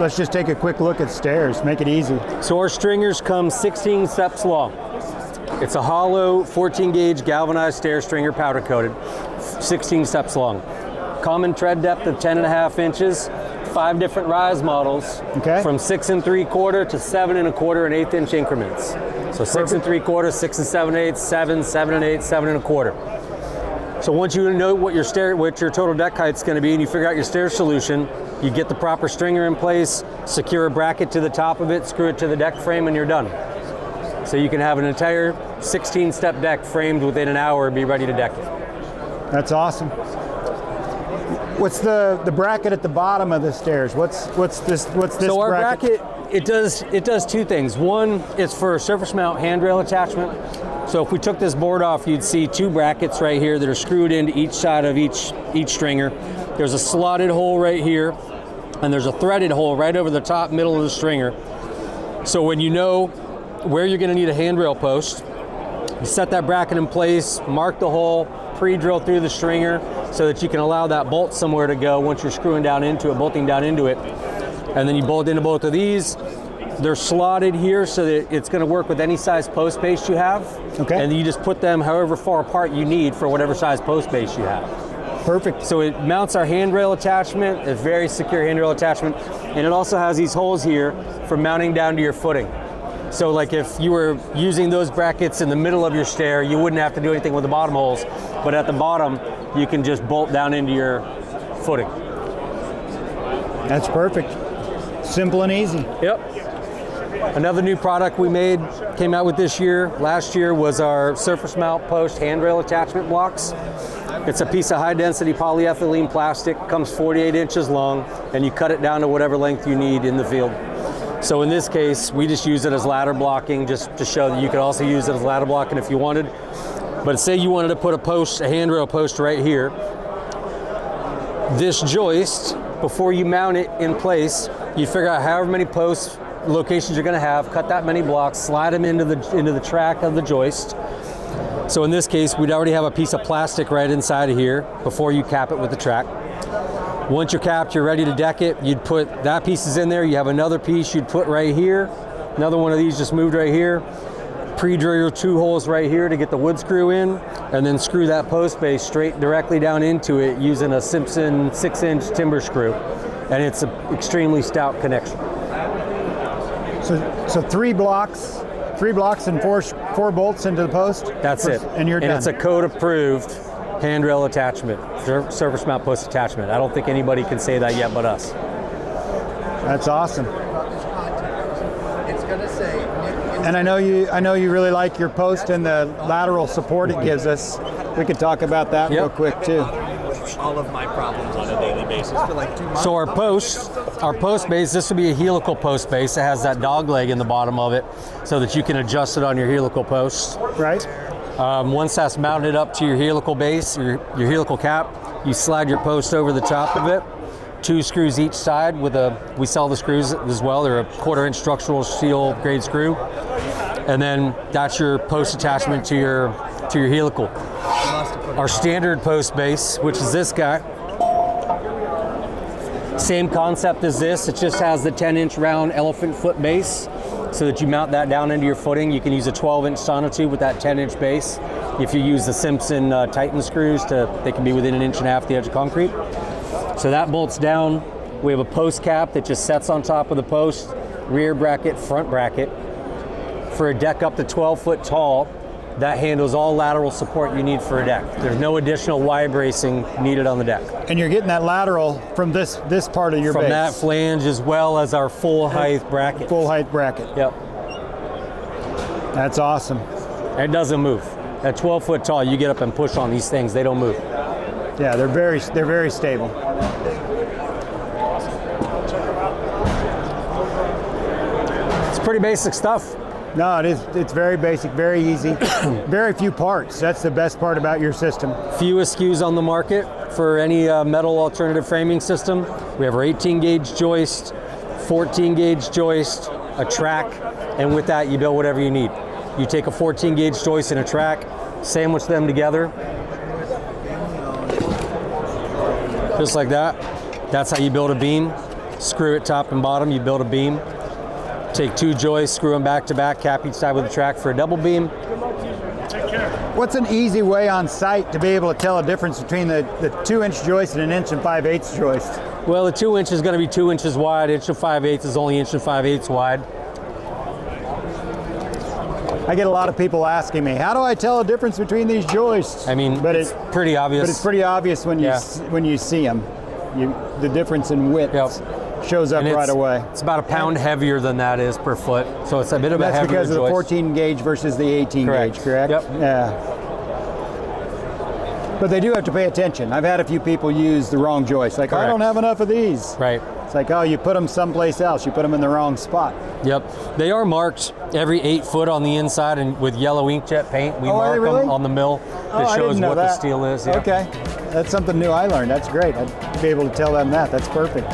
let's just take a quick look at stairs. Make it easy. So our stringers come 16 steps long. It's a hollow 14 gauge galvanized stair stringer, powder coated, 16 steps long. Common tread depth of 10.5 inches, 5 different rise models, from 6 3/4 to 7 1/4 and 1/8 inch increments. So 6 3/4, 6 7/8, 7, 7 1/8, 7 1/4. So once you know what your total deck height's going to be, and you figure out your stair solution, you get the proper stringer in place, secure a bracket to the top of it, screw it to the deck frame, and you're done. So you can have an entire 16-step deck framed within an hour and be ready to deck it. That's awesome. What's the bracket at the bottom of the stairs? What's this So our bracket, it does two things. One, it's for surface mount handrail attachment. So if we took this board off, you'd see 2 brackets right here that are screwed into each side of each stringer. There's a slotted hole right here, and there's a threaded hole right over the top middle of the stringer. So when you know where you're going to need a handrail post, you set that bracket in place, mark the hole, pre-drill through the stringer so that you can allow that bolt somewhere to go once you're screwing down into it, bolting down into it. And then you bolt into both of these. They're slotted here so that it's going to work with any size post base you have. Okay. And you just put them however far apart you need for whatever size post base you have. Perfect. So it mounts our handrail attachment, a very secure handrail attachment, and it also has these holes here for mounting down to your footing. So like if you were using those brackets in the middle of your stair, you wouldn't have to do anything with the bottom holes, but at the bottom, you can just bolt down into your footing. That's perfect. Simple and easy. Yep. Another new product we came out with this year, last year, was our surface mount post handrail attachment blocks. It's a piece of high density polyethylene plastic, comes 48 inches long, and you cut it down to whatever length you need in the field. So in this case, we just use it as ladder blocking, just to show that you could also use it as ladder blocking if you wanted. But say you wanted to put a handrail post right here. This joist, before you mount it in place, you figure out however many posts, locations you're going to have, cut that many blocks, slide them into the track of the joist. So in this case, we'd already have a piece of plastic right inside of here before you cap it with the track. Once you're capped, you're ready to deck it. You'd put that piece is in there. You have another piece you'd put right here. Another one of these just moved right here. Pre-drill your 2 holes right here to get the wood screw in, and then screw that post base straight directly down into it using a Simpson 6-inch timber screw. And it's an extremely stout connection. So 3 blocks and four bolts into the post? That's it. And you're done. And it's a code-approved handrail attachment, surface mount post attachment. I don't think anybody can say that yet but us. That's awesome. It's going to say... And I know you really like your post and the lateral support it gives us. We could talk about that real quick too. All of my problems on a daily basis for like 2 months. So our post base, this would be a helical post base. It has that dog leg in the bottom of it so that you can adjust it on your helical posts. Right. Once that's mounted up to your helical base, your helical cap, you slide your post over the top of it. 2 screws each side we sell the screws as well. They're a 1/4-inch structural steel grade screw. And then that's your post attachment to your helical. Our standard post base, which is this guy, same concept as this. It just has the 10-inch round elephant foot base so that you mount that down into your footing. You can use a 12-inch sonotube with that 10-inch base. If you use the Simpson Titan screws, they can be within 1.5 inches of the edge of concrete. So that bolts down. We have a post cap that just sets on top of the post, rear bracket, front bracket. For a deck up to 12 foot tall, that handles all lateral support you need for a deck. There's no additional Y bracing needed on the deck. And you're getting that lateral from this part of your base. From that flange as well as our full height bracket. Full height bracket. Yep. That's awesome. It doesn't move. At 12 foot tall, you get up and push on these things, they don't move. Yeah, they're very stable. It's pretty basic stuff. No, it is. It's very basic, very easy. Very few parts. That's the best part about your system. Few SKUs on the market for any metal alternative framing system. We have our 18 gauge joist, 14 gauge joist, a track, and with that you build whatever you need. You take a 14 gauge joist and a track, sandwich them together, just like that. That's how you build a beam. screw it top and bottom, you build a beam. Take 2 joists, screw them back to back, cap each side with a track for a double beam. What's an easy way on site to be able to tell a difference between the 2-inch joist and an 1 5/8 joist? Well, the 2 inch is going to be 2 inches wide. 1 5/8 is only 1 5/8 wide. I get a lot of people asking me, how do I tell a difference between these joists? I mean, but it's pretty obvious. But it's pretty obvious when you see them. The difference in width shows up right away. It's about a pound heavier than that is per foot, so it's a bit of a heavier joist. That's because of the 14 gauge versus the 18 gauge, correct? Yep. Yeah. But they do have to pay attention. I've had a few people use the wrong joist. Like, I don't have enough of these. Right. It's like, oh, you put them someplace else. You put them in the wrong spot. Yep. They are marked every 8 foot on the inside, and with yellow inkjet paint, we mark them on the mill that shows what the steel is. Yeah. Okay. That's something new I learned. That's great. I'd be able to tell them that. That's perfect.